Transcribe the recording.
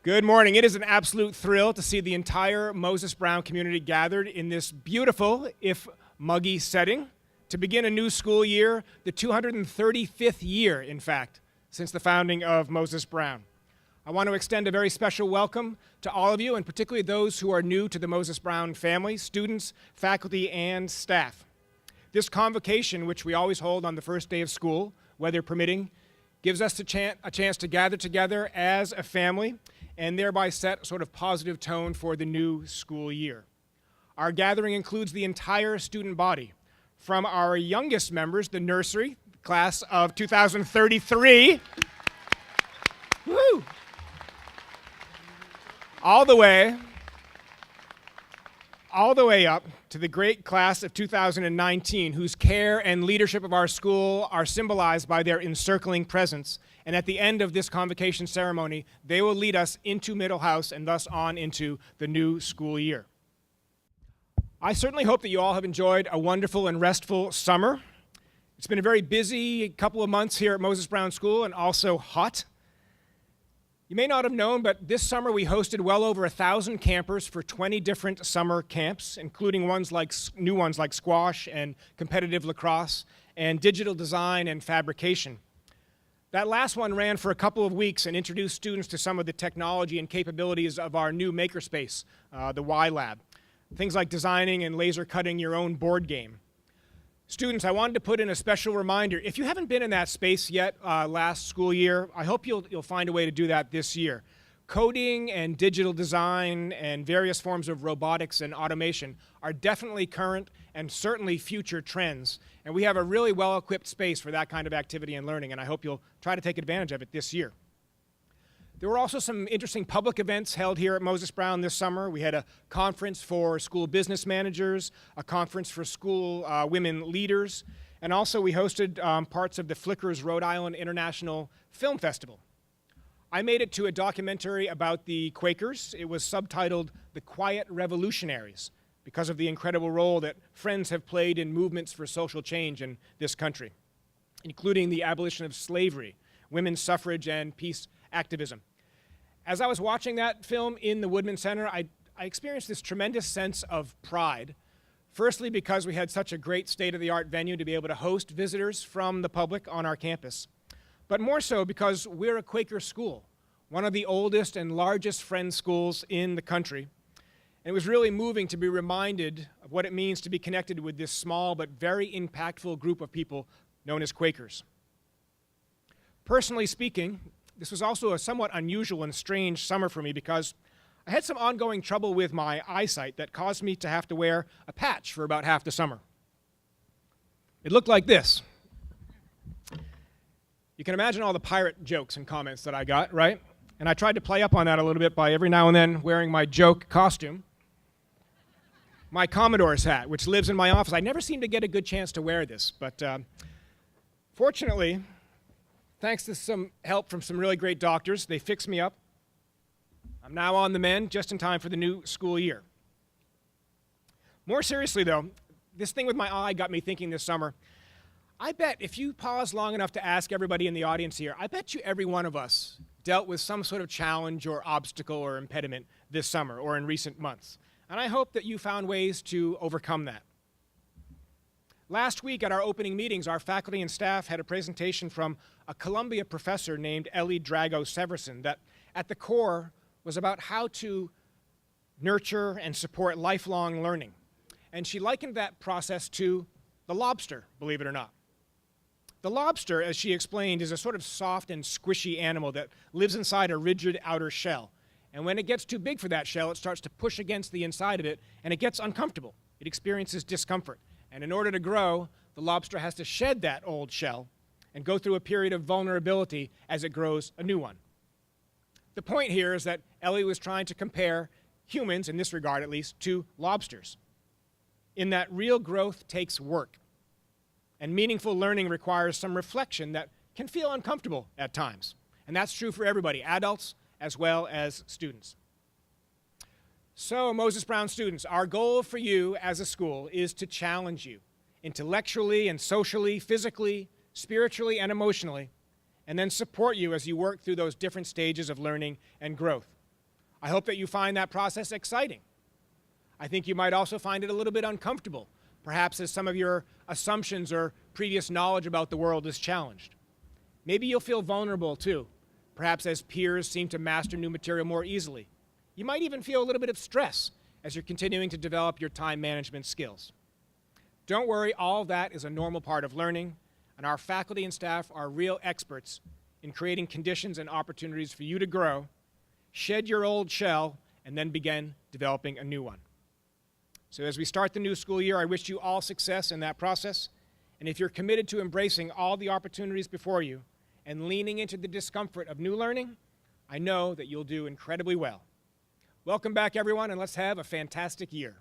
Good morning. It is an absolute thrill to see the entire Moses Brown community gathered in this beautiful, if muggy, setting to begin a new school year, the 235th year, in fact, since the founding of Moses Brown. I want to extend a very special welcome to all of you, and particularly those who are new to the Moses Brown family, students, faculty, and staff. This convocation, which we always hold on the first day of school, weather permitting, gives us a chance to gather together as a family and thereby set a sort of positive tone for the new school year. Our gathering includes the entire student body, from our youngest members, the nursery, class of 2033, woo, all the way up to the great class of 2019, whose care and leadership of our school are symbolized by their encircling presence. And at the end of this convocation ceremony, they will lead us into Middle House and thus on into the new school year. I certainly hope that you all have enjoyed a wonderful and restful summer. It's been a very busy couple of months here at Moses Brown School and also hot. You may not have known, but this summer we hosted well over 1,000 campers for 20 different summer camps, including new ones like squash and competitive lacrosse and digital design and fabrication. That last one ran for a couple of weeks and introduced students to some of the technology and capabilities of our new makerspace, the Y Lab. Things like designing and laser cutting your own board game. Students, I wanted to put in a special reminder. If you haven't been in that space yet last school year, I hope you'll find a way to do that this year. Coding and digital design and various forms of robotics and automation are definitely current and certainly future trends. And we have a really well-equipped space for that kind of activity and learning, and I hope you'll try to take advantage of it this year. There were also some interesting public events held here at Moses Brown this summer. We had a conference for school business managers, a conference for school women leaders, and also we hosted parts of the Flickers Rhode Island International Film Festival. I made it to a documentary about the Quakers. It was subtitled The Quiet Revolutionaries, because of the incredible role that Friends have played in movements for social change in this country, including the abolition of slavery, women's suffrage, and peace activism. As I was watching that film in the Woodman Center, I experienced this tremendous sense of pride. Firstly, because we had such a great state-of-the-art venue to be able to host visitors from the public on our campus, but more so because we're a Quaker school, one of the oldest and largest Friends schools in the country. And it was really moving to be reminded of what it means to be connected with this small but very impactful group of people known as Quakers. Personally speaking, this was also a somewhat unusual and strange summer for me because I had some ongoing trouble with my eyesight that caused me to have to wear a patch for about half the summer. It looked like this. You can imagine all the pirate jokes and comments that I got, right? And I tried to play up on that a little bit by every now and then wearing my joke costume. My Commodore's hat, which lives in my office. I never seem to get a good chance to wear this, but fortunately, thanks to some help from some really great doctors, they fixed me up. I'm now on the mend just in time for the new school year. More seriously, though, this thing with my eye got me thinking this summer. I bet if you pause long enough to ask everybody in the audience here, I bet you every one of us dealt with some sort of challenge or obstacle or impediment this summer or in recent months. And I hope that you found ways to overcome that. Last week at our opening meetings, our faculty and staff had a presentation from a Columbia professor named Ellie Drago-Severson that at the core was about how to nurture and support lifelong learning. And she likened that process to the lobster, believe it or not. The lobster, as she explained, is a sort of soft and squishy animal that lives inside a rigid outer shell. And when it gets too big for that shell, it starts to push against the inside of it, and it gets uncomfortable. It experiences discomfort. And in order to grow, the lobster has to shed that old shell and go through a period of vulnerability as it grows a new one. The point here is that Ellie was trying to compare humans, in this regard at least, to lobsters, in that real growth takes work, and meaningful learning requires some reflection that can feel uncomfortable at times. And that's true for everybody, adults as well as students. So, Moses Brown students, our goal for you as a school is to challenge you intellectually and socially, physically, spiritually, and emotionally, and then support you as you work through those different stages of learning and growth. I hope that you find that process exciting. I think you might also find it a little bit uncomfortable, perhaps as some of your assumptions or previous knowledge about the world is challenged. Maybe you'll feel vulnerable too, perhaps as peers seem to master new material more easily. You might even feel a little bit of stress as you're continuing to develop your time management skills. Don't worry, all of that is a normal part of learning, and our faculty and staff are real experts in creating conditions and opportunities for you to grow, shed your old shell, and then begin developing a new one. So as we start the new school year, I wish you all success in that process, and if you're committed to embracing all the opportunities before you and leaning into the discomfort of new learning, I know that you'll do incredibly well. Welcome back, everyone, and let's have a fantastic year.